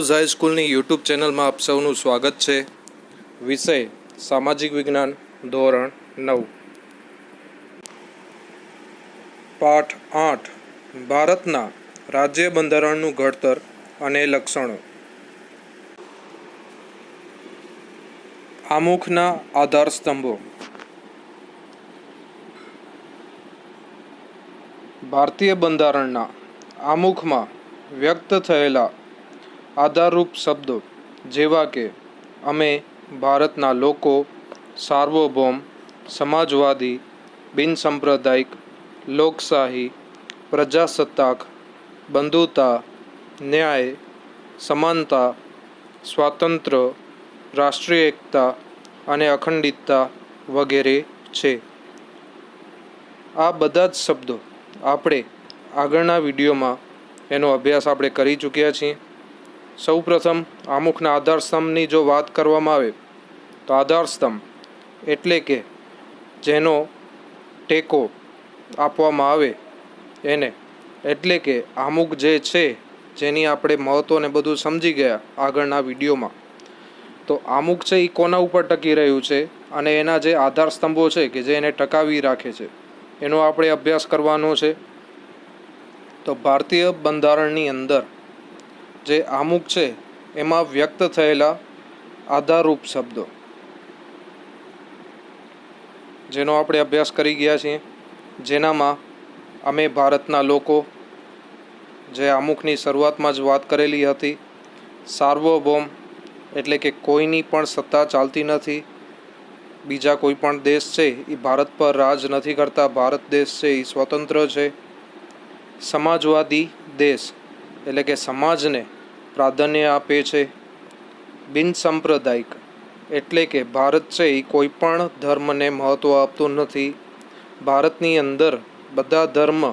હેરોઝ હાઈસ્કૂલની YouTube ચેનલમાં આપ સૌનું સ્વાગત છે। વિષય સામાજિક વિજ્ઞાન ધોરણ 9 પાઠ 8 ભારતના રાજ્ય બંધારણનું ઘડતર અને લક્ષણો। આમુખના આધાર સ્તંભો। ભારતીય બંધારણના આમુખમાં વ્યક્ત થયેલા આધારરૂપ શબ્દો જેવા કે અમે ભારતના લોકો, સાર્વભૌમ, સમાજવાદી, બિનસાંપ્રદાયિક, લોકશાહી, પ્રજાસત્તાક, બંધુતા, ન્યાય, સમાનતા, સ્વાતંત્ર્ય, રાષ્ટ્રીય એકતા અને અખંડિતતા વગેરે છે। આ બધા જ શબ્દો આપણે આગળના વિડીયોમાં એનો અભ્યાસ આપણે કરી ચૂક્યા છીએ। સૌપ્રથમ આમુખના આધારસ્તંભની જો વાત કરવામાં આવે તો આધારસ્તંભ એટલે કે જેનો ટેકો આપવામાં આવે એને એટલે કે આમુખ જે છે જેની આપણે મહત્ત્વને બધું સમજી ગયા આગળના વિડીયોમાં। તો આમુખ છે એ કોના ઉપર ટકી રહ્યું છે અને એના જે આધારસ્તંભો છે કે જે એને ટકાવી રાખે છે એનો આપણે અભ્યાસ કરવાનો છે। તો ભારતીય બંધારણની અંદર જે આમુખ છે એમાં વ્યક્ત થયેલા આધારરૂપ શબ્દો જેનો આપણે અભ્યાસ કરી ગયા છીએ, જેનામાં અમે ભારતના લોકો જે આમુખની શરૂઆતમાં જ વાત કરેલી હતી, સાર્વભૌમ એટલે કે કોઈની પણ સત્તા ચાલતી નથી, બીજા કોઈ પણ દેશ છે એ ભારત પર રાજ નથી કરતા, ભારત દેશ છે એ સ્વતંત્ર છે, સમાજવાદી દેશ એટલે કે સમાજને પ્રાધાન્ય આપે છે, બિનસાંપ્રદાયિક એટલે કે ભારત છે એ કોઈ પણ ધર્મને મહત્ત્વ આપતું નથી, ભારતની અંદર બધા ધર્મ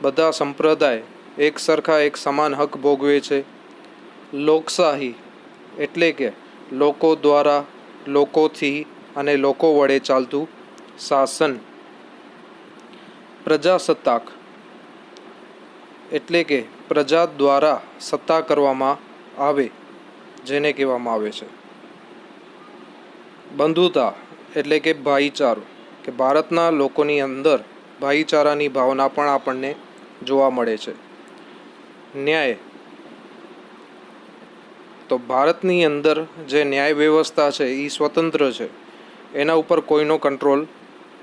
બધા સંપ્રદાય એક સરખા એક સમાન હક ભોગવે છે, લોકશાહી એટલે કે લોકો દ્વારા, લોકોથી અને લોકો વડે ચાલતું શાસન, પ્રજાસત્તાક એટલે કે પ્રજા દ્વારા સત્તા કરવામાં આવે જેને કહેવામાં આવે છે, બંધુતા એટલે કે ભાઈચારો કે ભારતના લોકોની અંદર ભાઈચારાની ભાવના પણ આપણને જોવા મળે છે, ન્યાય તો ભારતની અંદર જે ન્યાય વ્યવસ્થા છે એ સ્વતંત્ર છે, એના ઉપર કોઈનો કંટ્રોલ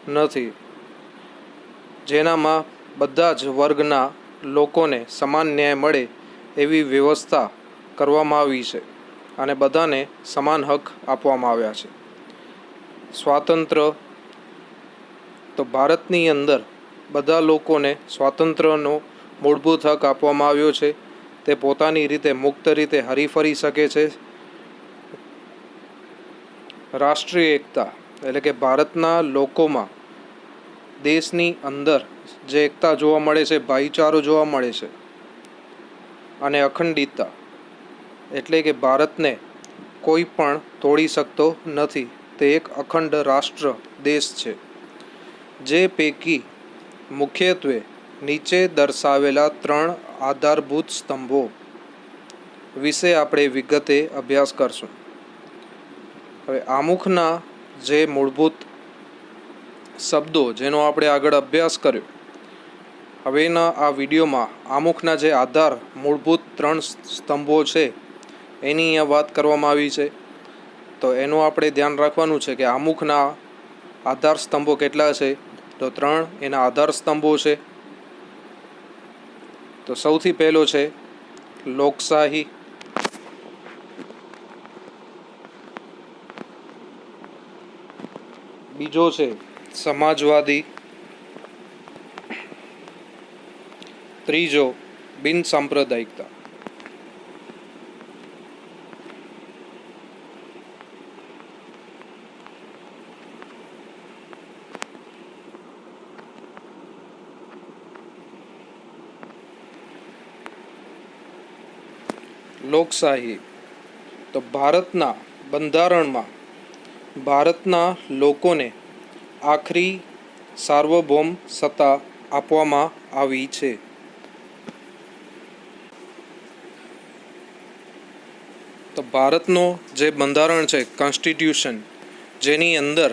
નથી, જેનામાં બધા જ વર્ગના લોકોને સમાન ન્યાય મળે એવી વ્યવસ્થા કરવામાં આવી છે અને બધાને સમાન હક આપવામાં આવ્યા છે। સ્વાતંત્ર્ય તો ભારતની અંદર બધા લોકોને સ્વાતંત્ર્યનો મૂળભૂત હક આપવામાં આવ્યો છે, તે પોતાની રીતે મુક્ત રીતે હરીફરી શકે છે। રાષ્ટ્રીય એકતા એટલે કે ભારતના લોકોમાં દેશની અંદર જે એકતા જોવા મળે છે, ભાઈચારો જોવા મળે છે, અને અખંડિતતા એટલે કે ભારતને કોઈ પણ તોડી શકતો નથી, તે એક અખંડ રાષ્ટ્ર દેશ છે, જે પૈકી મુખ્યત્વે નીચે દર્શાવેલા 3 આધારભૂત સ્તંભો વિશે આપણે વિગતે અભ્યાસ કરશું। હવે આમુખના જે મૂળભૂત શબ્દો જેનો આપણે આગળ અભ્યાસ કર્યો, હવેના આ વિડીયોમાં આમુખના જે આધાર મૂળભૂત 3 સ્તંભો છે એની અહીંયા વાત કરવામાં આવી છે। તો એનું આપણે ધ્યાન રાખવાનું છે કે આમુખના આધાર સ્તંભો કેટલા છે, તો 3 એના આધાર સ્તંભો છે। તો સૌથી પહેલો છે લોકશાહી, બીજો છે સમાજવાદી, ત્રીજો બિનસાંપ્રદાયિકતા। લોકશાહી તો ભારતના બંધારણમાં ભારતના લોકોને આખરી સાર્વભૌમ સત્તા આપવામાં આવી છે। ભારતનો જે બંધારણ છે કોન્સ્ટિટ્યુશન, જેની અંદર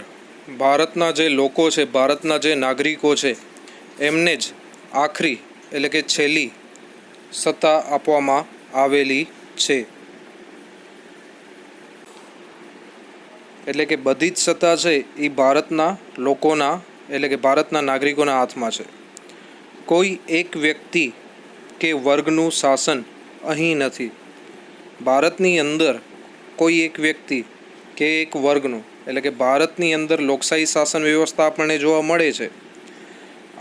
ભારતના જે લોકો છે, ભારતના જે નાગરિકો છે, એમને જ આખરી એટલે કે છેલ્લી સત્તા આપવામાં આવેલી છે. એટલે કે બધી જ સત્તા છે એ ભારતના લોકોના એટલે કે ભારતના નાગરિકોના હાથમાં છે. કોઈ એક વ્યક્તિ કે વર્ગનું શાસન અહીં નથી. ભારતની અંદર કોઈ એક વ્યક્તિ કે એક વર્ગનું એટલે કે ભારતની અંદર લોકશાહી શાસન વ્યવસ્થા આપણને જોવા મળે છે.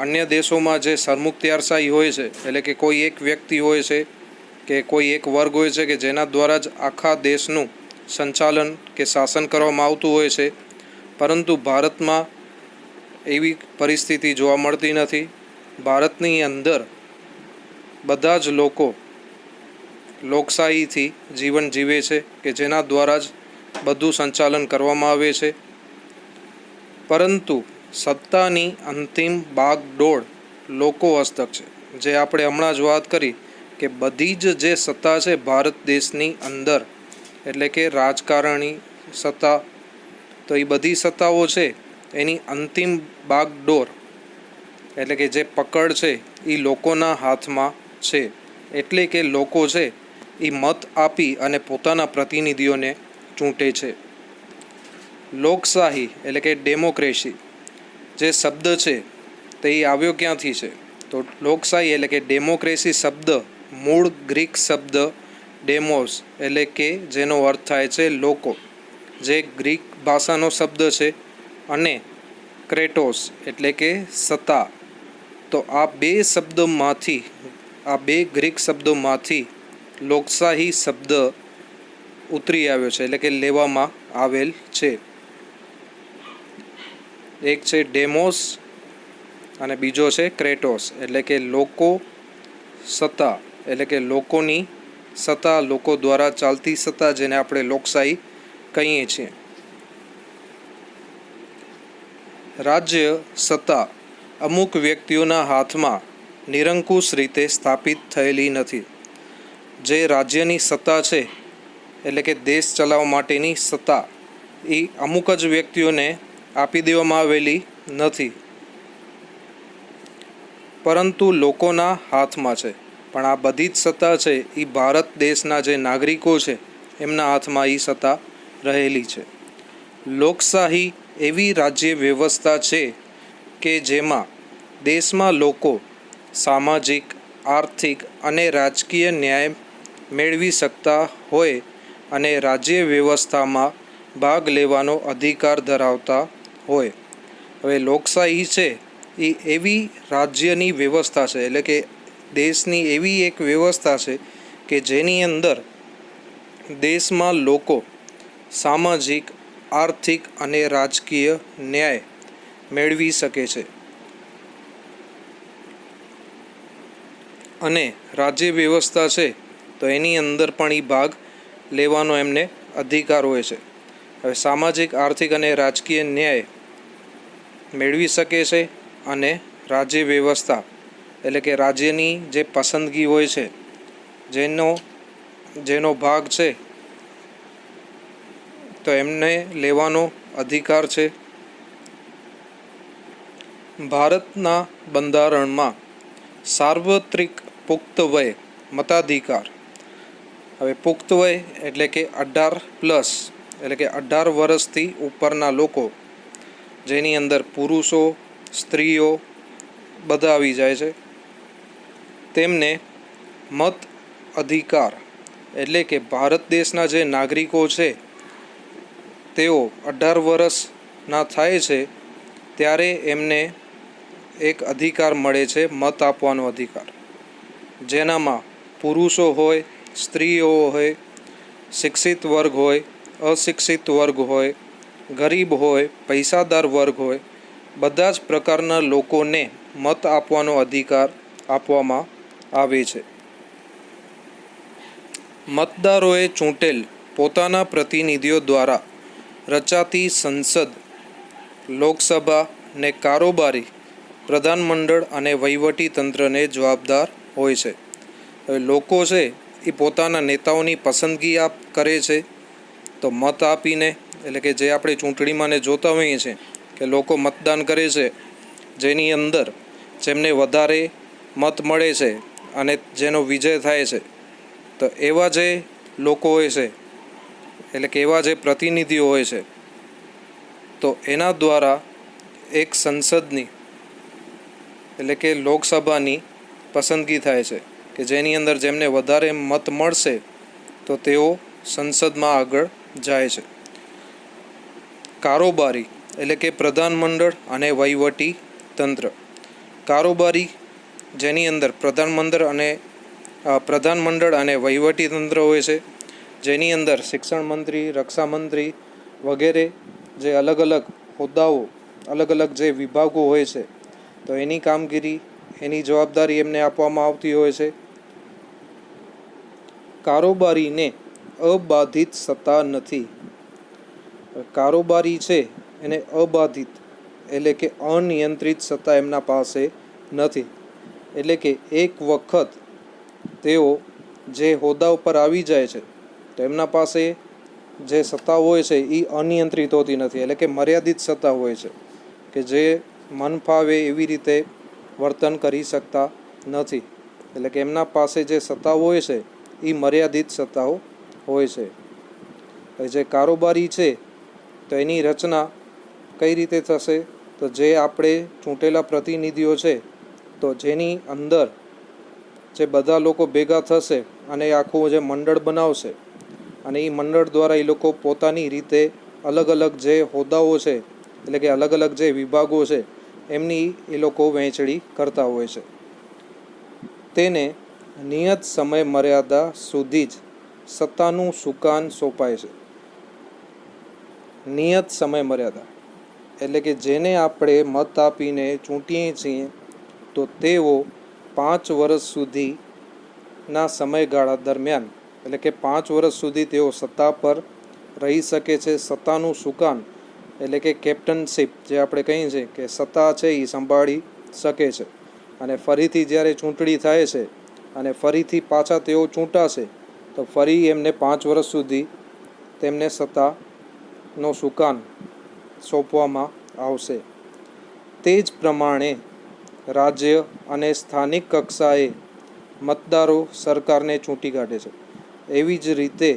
અન્ય દેશોમાં જે સરમુખત્યારશાહી હોય છે એટલે કે કોઈ એક વ્યક્તિ હોય છે કે કોઈ એક વર્ગ હોય છે કે જેના દ્વારા જ આખા દેશનું સંચાલન કે શાસન કરવામાં આવતું હોય છે, પરંતુ ભારતમાં એવી પરિસ્થિતિ જોવા મળતી નથી. ભારતની અંદર બધા જ લોકો લોકશાહીથી જીવન જીવે છે કે જેના દ્વારા જ બધું સંચાલન કરવામાં આવે છે. પરંતુ સત્તાની અંતિમ બાગડોળ લોકો હસ્તક છે. જે આપણે હમણાં જ વાત કરી કે બધી જ જે સત્તા છે ભારત દેશની અંદર એટલે કે રાજકારણી સત્તા, તો એ બધી સત્તાઓ છે એની અંતિમ બાગડોર એટલે કે જે પકડ છે એ લોકોના હાથમાં છે. એટલે કે લોકો છે એ મત આપી અને પોતાના પ્રતિનિધિઓને ચૂંટે છે. લોકશાહી એટલે કે ડેમોક્રેસી જે શબ્દ છે તે આવ્યો ક્યાંથી છે? તો લોકશાહી એટલે કે ડેમોક્રેસી શબ્દ મૂળ ગ્રીક શબ્દ ડેમોસ એટલે કે જેનો અર્થ થાય છે લોકો, જે ગ્રીક ભાષાનો શબ્દ છે, અને ક્રેટોસ એટલે કે સત્તા. તો આ બે ગ્રીક શબ્દોમાંથી લોકશાહી શબ્દ ઉતરી આવ્યો છે એટલે કે લેવામાં આવેલ છે. એક છે ડેમોસ અને બીજો છે ક્રેટોસ એટલે કે લોકો સત્તા એટલે કે લોકોની સત્તા, લોકો દ્વારા ચાલતી સત્તા, જેને આપણે લોકશાહી કહીએ છીએ. રાજ્ય સત્તા અમુક વ્યક્તિઓના હાથમાં નિરંકુશ રીતે સ્થાપિત થયેલી નથી. જે રાજ્યની સત્તા છે એટલે કે દેશ ચલાવવા માટેની સત્તા એ અમુક જ વ્યક્તિઓને આપી દેવામાં આવેલી નથી, પરંતુ લોકોના હાથમાં છે. પણ આ બધી જ સત્તા છે એ ભારત દેશના જે નાગરિકો છે એમના હાથમાં એ સત્તા રહેલી છે. લોકશાહી એવી રાજ્ય વ્યવસ્થા છે કે જેમાં દેશમાં લોકો સામાજિક, આર્થિક અને રાજકીય ન્યાય મેળવી શકતા હોય અને રાજ્ય વ્યવસ્થામાં ભાગ લેવાનો અધિકાર ધરાવતા હોય. હવે લોકશાહી છે એ એવી રાજ્યની વ્યવસ્થા છે એટલે કે દેશની એવી એક વ્યવસ્થા છે કે જેની અંદર દેશમાં લોકો સામાજિક, આર્થિક અને રાજકીય ન્યાય મેળવી શકે છે. અને રાજ્ય વ્યવસ્થા છે તો એની અંદર પણ એ ભાગ લેવાનો એમને અધિકાર હોય છે. હવે સામાજિક, આર્થિક અને રાજકીય ન્યાય મેળવી શકે છે અને રાજ્ય વ્યવસ્થા એટલે કે રાજ્યની જે પસંદગી હોય છે જેનો ભાગ છે તો એમને લેવાનો અધિકાર છે. ભારતના બંધારણમાં સાર્વત્રિક પુખ્ત વય મતાધિકાર, હવે પુખ્ત વય એટલે કે 18+ એટલે કે 18 વર્ષથી ઉપરના લોકો, જેની અંદર પુરુષો, સ્ત્રીઓ બધા આવી જાય છે, તેમને મત અધિકાર એટલે કે ભારત દેશના જે નાગરિકો છે તેઓ 18 વર્ષના થાય છે ત્યારે એમને એક અધિકાર મળે છે, મત આપવાનો અધિકાર. જેનામાં પુરુષો હોય, સ્ત્રીઓ હોય, શિક્ષિત વર્ગ હોય, અશિક્ષિત વર્ગ હોય, ગરીબ હોય, પૈસાદાર વર્ગ હોય, બધા જ પ્રકારના લોકોને મત આપવાનો અધિકાર આપવામાં આવે છે. મતદારોએ ચૂંટેલ પોતાના પ્રતિનિધિઓ દ્વારા રચાતી સંસદ, લોકસભા ને કારોબારી પ્રધાનમંડળ અને વહીવટી તંત્રને જવાબદાર હોય છે. હવે લોકો છે એ પોતાના નેતાઓની પસંદગી કરે છે. તો મત આપીને, એટલે કે જે આપણે ચૂંટણીમાં જોતા હોઈએ છીએ કે લોકો મતદાન કરે છે, જેની અંદર જેમને વધારે મત મળે છે અને જેનો વિજય થાય છે, તો એવા જે લોકો હોય છે, એટલે કે એવા જે પ્રતિનિધિઓ હોય છે, તો એના દ્વારા એક સંસદની, એટલે કે લોકસભાની પસંદગી થાય છે કે જેની અંદર જેમને વધારે મત મળશે તો તેઓ સંસદમાં આગળ જાય છે. કારોબારી, એટલે કે પ્રધાનમંડળ અને વહીવટી તંત્ર. કારોબારી, જેની અંદર પ્રધાનમંડળ અને વહીવટી તંત્ર હોય છે, જેની અંદર શિક્ષણ મંત્રી, રક્ષા મંત્રી વગેરે જે અલગ અલગ હોદ્દાઓ, અલગ અલગ જે વિભાગો હોય છે, તો એની કામગીરી, એની જવાબદારી એમને આપવામાં આવતી હોય છે. કારોબારીને અબાધિત સત્તા નથી. કારોબારી છે એને અબાધિત, એટલે કે અનિયંત્રિત સત્તા એમના પાસે નથી. એટલે કે એક વખત તેઓ જે હોદ્દા ઉપર આવી જાય છે તો એમના પાસે જે સત્તા હોય છે એ અનિયંત્રિત હોતી નથી, એટલે કે મર્યાદિત સત્તા હોય છે કે જે મન ફાવે એવી રીતે વર્તન કરી શકતા નથી. એટલે કે એમના પાસે જે સત્તા હોય છે એ મર્યાદિત સત્તાઓ હોય છે. જે કારોબારી છે તો એની રચના કઈ રીતે થશે? તો જે આપણે ચૂંટેલા પ્રતિનિધિઓ છે, તો જેની અંદર જે બધા લોકો ભેગા થશે અને આખું જે મંડળ બનાવશે, અને એ મંડળ દ્વારા એ લોકો પોતાની રીતે અલગ અલગ જે હોદ્દાઓ છે, એટલે કે અલગ અલગ જે વિભાગો છે, એમની એ લોકો વહેંચણી કરતા હોય છે. તેને નિયત સમય મર્યાદા સુધી જ સત્તાનું સુકાન સોંપાય છે. નિયત સમય મર્યાદા, એટલે કે જેને આપણે મત આપીને ચૂંટીએ છીએ તો તેઓ 5 વર્ષ સુધીના સમયગાળા દરમિયાન, એટલે કે 5 વર્ષ સુધી તેઓ સત્તા પર રહી શકે છે. સત્તાનું સુકાન, એટલે કે કેપ્ટનશીપ જે આપણે કહીએ છીએ કે સત્તા છે એ સંભાળી શકે છે. અને ફરીથી જ્યારે ચૂંટણી થાય છે અને ફરીથી પાછા તેઓ ચૂંટાશે તો ફરી એમને 5 વર્ષ સુધી તેમને સત્તાનો સુકાન સોંપવામાં આવશે. તે જ પ્રમાણે રાજ્ય અને સ્થાનિક કક્ષાએ મતદારો સરકારને ચૂંટી કાઢે છે. એવી જ રીતે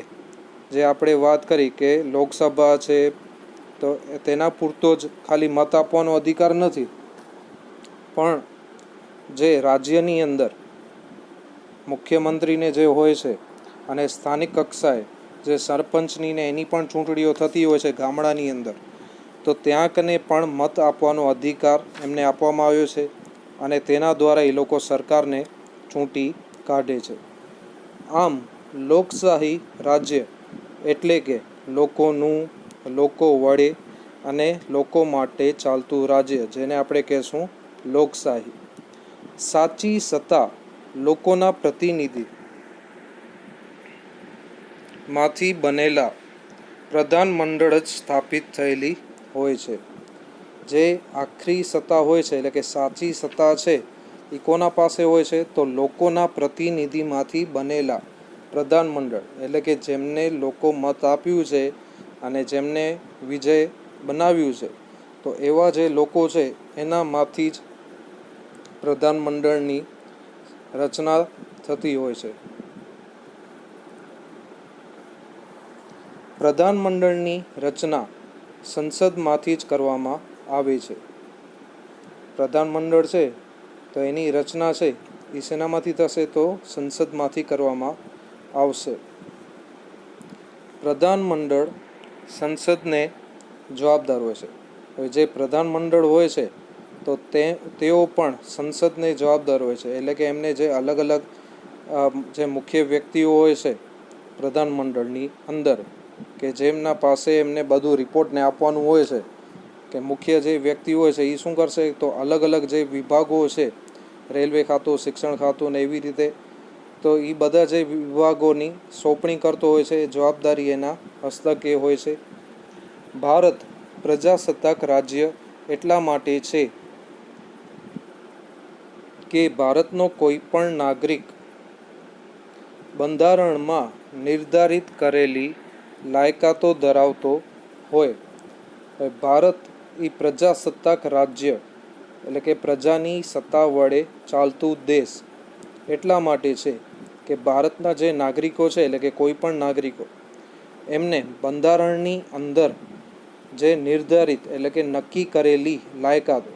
જે આપણે વાત કરી કે લોકસભા છે, તો તેના પૂરતો જ ખાલી મત આપવાનો અધિકાર નથી, પણ જે રાજ્યની અંદર મુખ્યમંત્રીને જે હોય છે અને સ્થાનિક કક્ષાએ જે સરપંચની ને એની પણ ચૂંટણીઓ થતી હોય છે ગામડાની અંદર, તો ત્યાં કને પણ મત આપવાનો અધિકાર એમને આપવામાં આવ્યો છે અને તેના દ્વારા એ લોકો સરકારને ચૂંટી કાઢે છે. આમ લોકશાહી રાજ્ય એટલે કે લોકોનું, લોકો વડે અને લોકો માટે ચાલતું રાજ્ય, જેને આપણે કહેશું લોકશાહી. સાચી સત્તા લોકોના પ્રતિનિધિ માંથી બનેલા પ્રધાનમંડળ જ સ્થાપિત થયેલી હોય છે. જે આખરી સત્તા હોય છે, એટલે કે સાચી સત્તા છે, એ કોના પાસે હોય છે? તો લોકોના પ્રતિનિધિમાંથી બનેલા પ્રધાનમંડળ, એટલે કે જેમને લોકો મત આપ્યું છે અને જેમને વિજય બનાવ્યું છે, તો એવા જે લોકો છે એનામાંથી જ પ્રધાનમંડળની રચના થતી હોય છે. પ્રધાનમંડળની રચના સંસદમાંથી જ કરવામાં આવે છે. પ્રધાનમંડળ છે તો એની રચના છે એ શેનામાંથી થશે? તો સંસદમાંથી કરવામાં આવશે. પ્રધાનમંડળ સંસદને જવાબદાર હોય છે. હવે જે પ્રધાનમંડળ હોય છે તો તેઓ પણ સંસદને જવાબદાર હોય છે. એટલે કે એમને જે અલગ અલગ જે મુખ્ય વ્યક્તિઓ હોય છે પ્રધાનમંડળની અંદર, કે જેમના પાસે એમને બધું રિપોર્ટને આપવાનું હોય છે, કે મુખ્ય જે વ્યક્તિ હોય છે એ શું કરશે? તો અલગ અલગ જે વિભાગો છે, રેલવે ખાતું, શિક્ષણ ખાતું ને એવી રીતે, તો એ બધા જે વિભાગોની સોંપણી કરતો હોય છે, જવાબદારી એના હસ્તકે હોય છે. ભારત પ્રજાસત્તાક રાજ્ય એટલા માટે છે કે ભારતનો કોઈ પણ નાગરિક બંધારણમાં નિર્ધારિત કરેલી લાયકાતો ધરાવતો હોય. ભારત એ પ્રજાસત્તાક રાજ્ય એટલે કે પ્રજાની સત્તા વડે ચાલતું દેશ એટલા માટે છે કે ભારતના જે નાગરિકો છે એટલે કે કોઈ પણ નાગરિકો એમને બંધારણની અંદર જે નિર્ધારિત એટલે કે નક્કી કરેલી લાયકાતો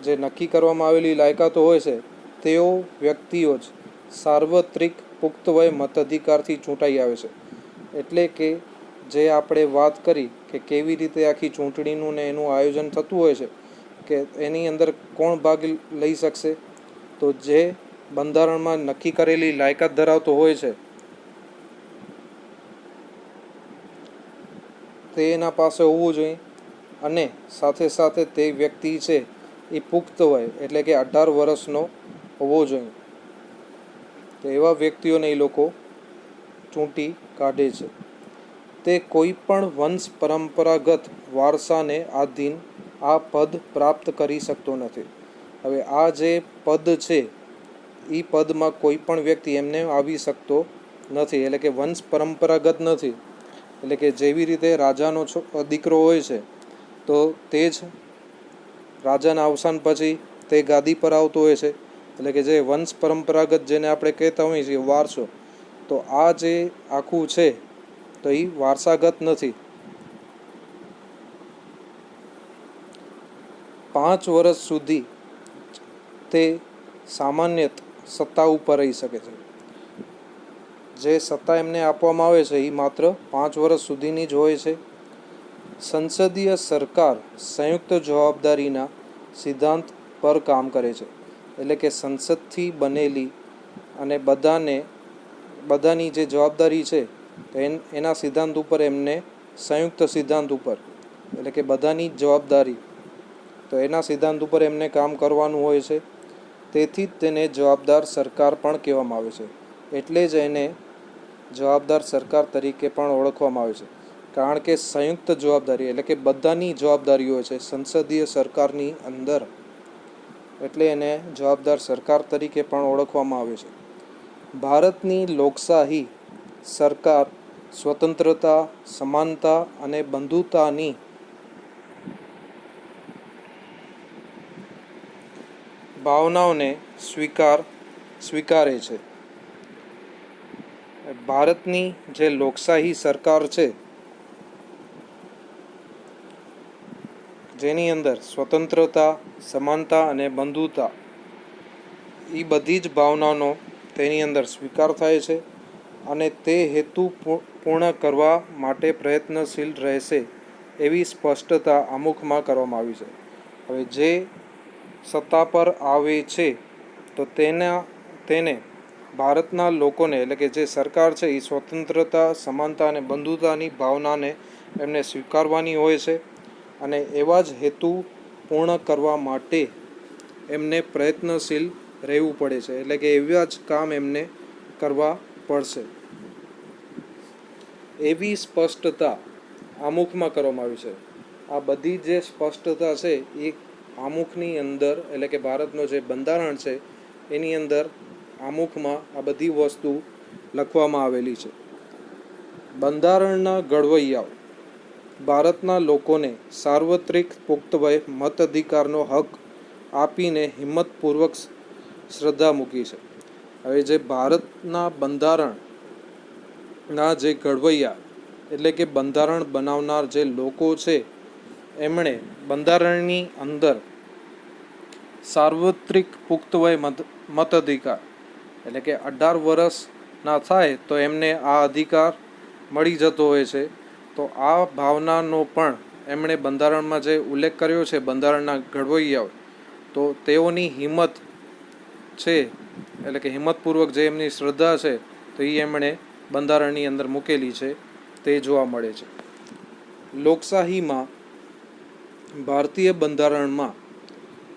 જે નક્કી કરવામાં આવેલી લાયકાતો હોય છે તેઓ વ્યક્તિઓ જ સાર્વત્રિક પુખ્ત વય મતાધિકારથી ચૂંટાઈ આવે છે. એટલે કે જે આપણે વાત કરી કે કેવી રીતે આખી ચૂંટણીનું ને એનું આયોજન થતું હોય છે કે એની અંદર કોણ ભાગ લઈ શકશે, તો જે બંધારણમાં નક્કી કરેલી લાયકાત ધરાવતો હોય છે તે એના પાસે હોવું જોઈએ અને સાથે સાથે તે વ્યક્તિ છે એ પુખ્ત વય એટલે કે 18 વર્ષનો હોવો જોઈએ. તો એવા વ્યક્તિઓને એ લોકો ચૂંટી કાઢે છે. તે કોઈ પણ વંશ પરંપરાગત વારસાને આધીન આ પદ પ્રાપ્ત કરી શકતો નથી. હવે આ જે પદ છે એ પદમાં કોઈ પણ વ્યક્તિ એમને આવી શકતો નથી, એટલે કે વંશ પરંપરાગત નથી. એટલે કે જેવી રીતે રાજાનો દીકરો હોય છે તો તે જ રાજાના અવસાન પછી તે ગાદી પર આવતો હોય છે, એટલે કે જે વંશ પરંપરાગત જેને આપણે કહેતા હોઈએ છીએ વારસો, તો આ જે આખું છે તો એ વારસાગત નથી. 5 વર્ષ સુધી તે સામાન્ય સત્તા ઉપર રહી શકે છે. જે સત્તા એમને આપવામાં આવે છે એ માત્ર 5 વર્ષ સુધીની જ હોય છે. સંસદીય સરકાર સંયુક્ત જવાબદારીના સિદ્ધાંત પર કામ કરે છે. એટલે કે સંસદથી બનેલી અને બધાની જે જવાબદારી છે તો એના સિદ્ધાંત ઉપર એમને સંયુક્ત સિદ્ધાંત ઉપર એટલે કે બધાની જવાબદારી તો એના સિદ્ધાંત ઉપર એમને કામ કરવાનું હોય છે. તેથી જ તેને જવાબદાર સરકાર પણ કહેવામાં આવે છે. એટલે જ એને જવાબદાર સરકાર તરીકે પણ ઓળખવામાં આવે છે, કારણ કે સંયુક્ત જવાબદારી એટલે કે બધાની જવાબદારી હોય છે સંસદીય સરકારની અંદર, એટલે એને જવાબદાર સરકાર તરીકે પણ ઓળખવામાં આવે છે. ભારતની લોકશાહી સરકાર સ્વતંત્રતા, સમાનતા અને બંધુતાની ભાવનાઓને સ્વીકારે છે. ભારતની જે લોકશાહી સરકાર છે જેની અંદર સ્વતંત્રતા, સમાનતા અને બંધુતા એ બધી જ ભાવનાનો તેની અંદર સ્વીકાર થાય છે અને તે હેતુ પૂર્ણ કરવા માટે પ્રયત્નશીલ રહેશે એવી સ્પષ્ટતા આમુખમાં કરવામાં આવી છે. હવે જે સત્તા પર આવે છે તો તેને ભારતના લોકોને એટલે કે જે સરકાર છે એ સ્વતંત્રતા, સમાનતા અને બંધુતાની ભાવનાને એમને સ્વીકારવાની હોય છે અને એવા જ હેતુ પૂર્ણ કરવા માટે એમને પ્રયત્નશીલ રહેવું પડે છે. એટલે કે એવા જ કામ એમને કરવા પડશે એવી સ્પષ્ટતા આમુખમાં કરવામાં આવી છે. આ બધી જે સ્પષ્ટતા છે એ આમુખની અંદર એટલે કે ભારતનો જે બંધારણ છે એની અંદર આમુખમાં આ બધી વસ્તુ લખવામાં આવેલી છે. બંધારણના ઘડવૈયાઓ ભારતના લોકોને સાર્વત્રિક પુખ્ત વય મતાધિકારનો હક આપીને હિંમતપૂર્વક શ્રદ્ધા મૂકી છે. હવે જે ભારતના બંધારણના જે ઘડવૈયા એટલે કે બંધારણ બનાવનાર જે લોકો છે એમણે બંધારણની અંદર સાર્વત્રિક પુખ્ત વય મતાધિકાર એટલે કે 18 વર્ષના થાય તો એમને આ અધિકાર મળી જતો હોય છે. તો આ ભાવનાનો પણ એમણે બંધારણમાં જે ઉલ્લેખ કર્યો છે બંધારણના ઘડવૈયાઓ, તો તેઓની હિંમત છે એટલે કે હિંમતપૂર્વક જે એમની શ્રદ્ધા છે તો એ એમણે બંધારણની અંદર મૂકેલી છે તે જોવા મળે છે. લોકશાહીમાં ભારતીય બંધારણમાં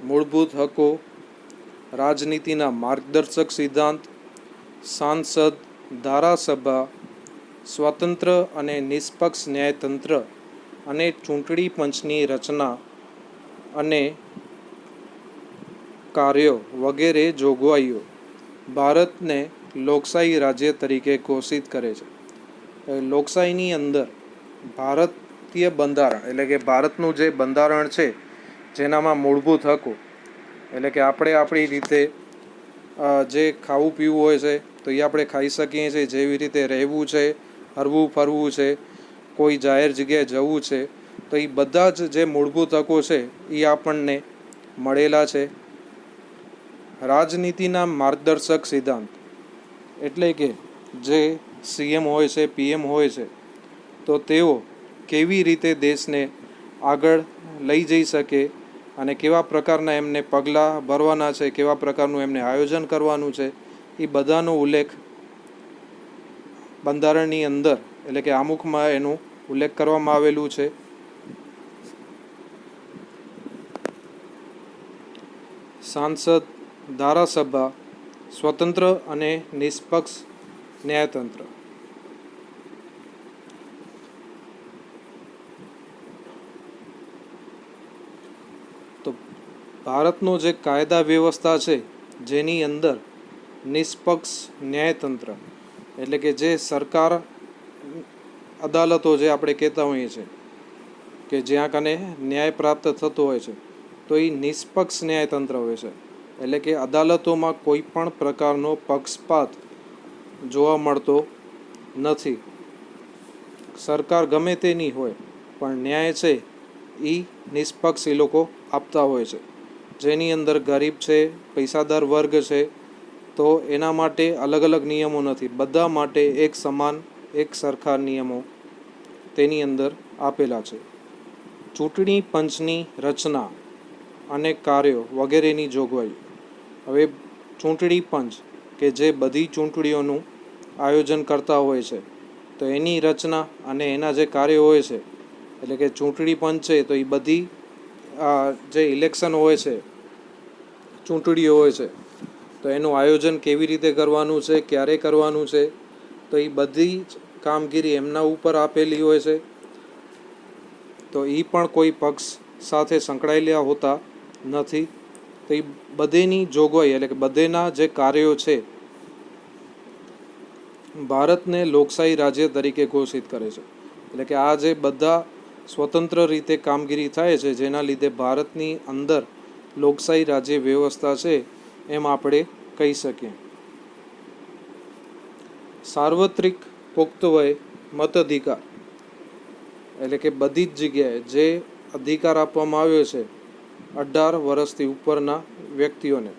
મૂળભૂત હકો, રાજનીતિના માર્ગદર્શક સિદ્ધાંત, સાંસદ, ધારાસભા, સ્વતંત્ર અને નિષ્પક્ષ ન્યાયતંત્ર અને ચૂંટણી પંચની રચના અને કાર્યો વગેરે જોગવાઈઓ ભારતને લોકશાહી રાજ્ય તરીકે ઘોષિત કરે છે. લોકશાહીની અંદર ભારતીય બંધારણ એટલે કે ભારતનું જે બંધારણ છે, જેનામાં મૂળભૂત હકો એટલે કે આપણે આપણી રીતે જે ખાવું પીવું હોય છે તો એ આપણે ખાઈ શકીએ છીએ, જેવી રીતે રહેવું છે, હરવું ફરવું છે, કોઈ જાહેર જગ્યાએ જવું છે, તો એ બધા જ જે મૂળભૂત હકો છે એ આપણને મળેલા છે. રાજનીતિના માર્ગદર્શક સિદ્ધાંત એટલે કે જે સીએમ હોય છે, પીએમ હોય છે, તો તેઓ કેવી રીતે દેશને આગળ લઈ જઈ શકે અને કેવા પ્રકારના એમને પગલાં ભરવાના છે, કેવા પ્રકારનું એમને આયોજન કરવાનું છે, એ બધાનો ઉલ્લેખ બંધારણની અંદર એટલે કે આમુખમાં એનું ઉલ્લેખ કરવામાં આવેલું છે. સાંસદ, ધારાસભા, સ્વતંત્ર અને નિષ્પક્ષ ન્યાયતંત્ર. તો ભારતનો જે કાયદા વ્યવસ્થા છે, જેની અંદર નિષ્પક્ષ ન્યાયતંત્ર એટલે કે જે સરકાર અદાલતો જે આપણે કહેતા હોઈએ છીએ કે જ્યાં કને ન્યાય પ્રાપ્ત થતો હોય છે, તો એ નિષ્પક્ષ ન્યાયતંત્ર હોય છે. એટલે કે અદાલતોમાં કોઈ પણ પ્રકારનો પક્ષપાત જોવા મળતો નથી. સરકાર ગમે તેની હોય પણ ન્યાય છે એ નિષ્પક્ષ એ લોકો આપતા હોય છે. જેની અંદર ગરીબ છે, પૈસાદાર વર્ગ છે, તો એના માટે અલગ અલગ નિયમો નથી, બધા માટે એક સમાન એક સરખા નિયમો તેની અંદર આપેલા છે. ચૂંટણી પંચની રચના અને કાર્યો વગેરેની જોગવાઈ. હવે ચૂંટણી પંચ કે જે બધી ચૂંટણીઓનું આયોજન કરતા હોય છે, તો એની રચના અને એના જે કાર્યો હોય છે એટલે કે ચૂંટણી પંચ છે તો એ બધી જે ઇલેક્શન હોય છે, ચૂંટણીઓ હોય છે, તો એનું આયોજન કેવી રીતે કરવાનું છે, ક્યારે કરવાનું છે, તો એ બધી જ કામગીરી એમના ઉપર આપેલી હોય છે. તો એ પણ કોઈ પક્ષ સાથે સંકળાયેલા હોતા નથી. તો એ બધેની જોગવાઈ એટલે કે બધેના જે કાર્યો છે ભારતને લોકશાહી રાજ્ય તરીકે ઘોષિત કરે છે. એટલે કે આ જે બધા સ્વતંત્ર રીતે કામગીરી થાય છે, જેના લીધે ભારતની અંદર લોકશાહી રાજ્ય વ્યવસ્થા છે એમ આપણે કહી શકીએ. સાર્વત્રિક પુખ્ત વય મતાધિકાર એટલે કે બધી જ જગ્યાએ જે અધિકાર આપવામાં આવ્યો છે 18 વર્ષથી ઉપરના વ્યક્તિઓને,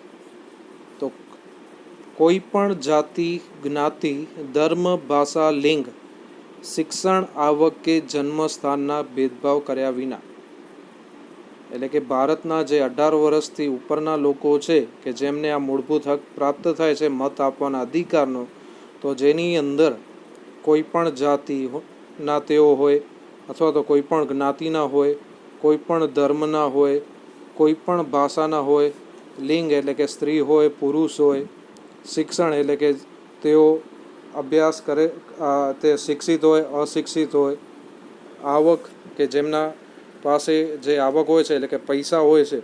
તો કોઈ પણ જાતિ, જ્ઞાતિ, ધર્મ, ભાષા, લિંગ, શિક્ષણ, આવક કે જન્મસ્થાનના ભેદભાવ કર્યા વિના એટલે કે ભારતના જે 18 વર્ષથી ઉપરના લોકો છે કે જેમને આ મૂળભૂત હક પ્રાપ્ત થાય છે મત આપવાના અધિકારનો, તો જેની અંદર કોઈ પણ જાતિના તેઓ હોય અથવા તો કોઈ પણ જ્ઞાતિના હોય, કોઈ પણ ધર્મના હોય, કોઈ પણ ભાષાના હોય, લિંગ એટલે કે સ્ત્રી હોય, પુરુષ હોય, શિક્ષણ એટલે કે તેઓ અભ્યાસ કરે, તે શિક્ષિત હોય, અશિક્ષિત હોય, આવક કે જેમના પાસે જે આવક હોય છે એટલે કે પૈસા હોય છે,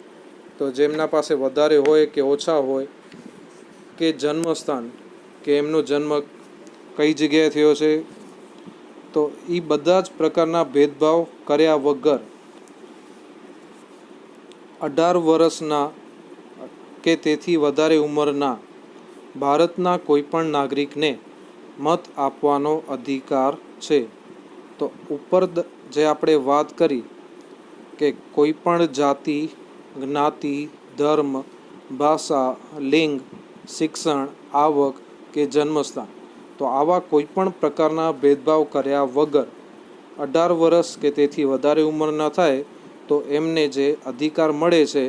તો જેમના પાસે વધારે હોય કે ઓછા હોય, કે જન્મસ્થાન કે એમનો જન્મ કઈ જગ્યાએ થયો છે, તો એ બધા જ પ્રકારના ભેદભાવ કર્યા વગર 18 વર્ષના કે તેથી વધારે ઉંમરના ભારતના કોઈપણ નાગરિકને મત આપવાનો અધિકાર છે. તો ઉપર જે આપણે વાત કરી કે કોઈ પણ જાતિ, જ્ઞાતિ, ધર્મ, ભાષા, લિંગ, શિક્ષણ, આવક કે જન્મસ્થાન, તો આવા કોઈ પણ પ્રકારના ભેદભાવ કર્યા વગર 18 વર્ષ કે તેથી વધારે ઉંમરના થાય તો એમને જે અધિકાર મળે છે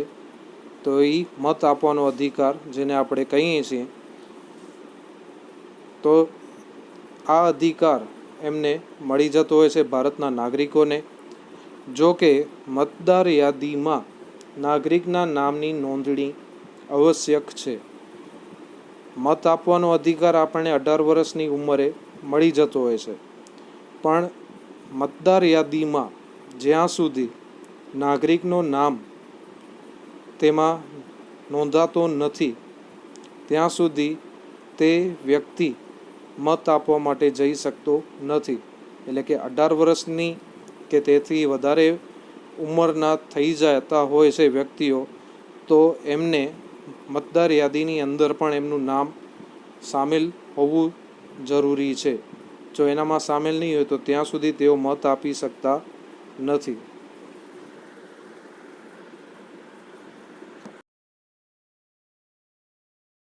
તો એ મત આપવાનો અધિકાર જેને આપણે કહીએ છીએ, તો આ અધિકાર એમને મળી જતો હોય છે ભારતના નાગરિકોને. જો કે મતદાર યાદીમાં નાગરિકના નામની નોંધણી આવશ્યક છે. મત આપવાનો અધિકાર આપણને 18 વર્ષની ઉંમરે મળી જતો હોય છે, પણ મતદાર યાદીમાં જ્યાં સુધી નાગરિકનું નામ તેમાં નોંધાતો નથી ત્યાં સુધી તે વ્યક્તિ મત આપવા માટે જઈ શકતો નથી. એટલે કે 18 વર્ષની કે તેથી વધારે ઉંમરના થઈ જતા હોય છે વ્યક્તિઓ, તો એમને મતદાર યાદીની અંદર પણ એમનું નામ સામેલ હોવું જરૂરી છે. જો એનામાં સામેલ નહીં હોય તો ત્યાં સુધી તેઓ મત આપી શકતા નથી.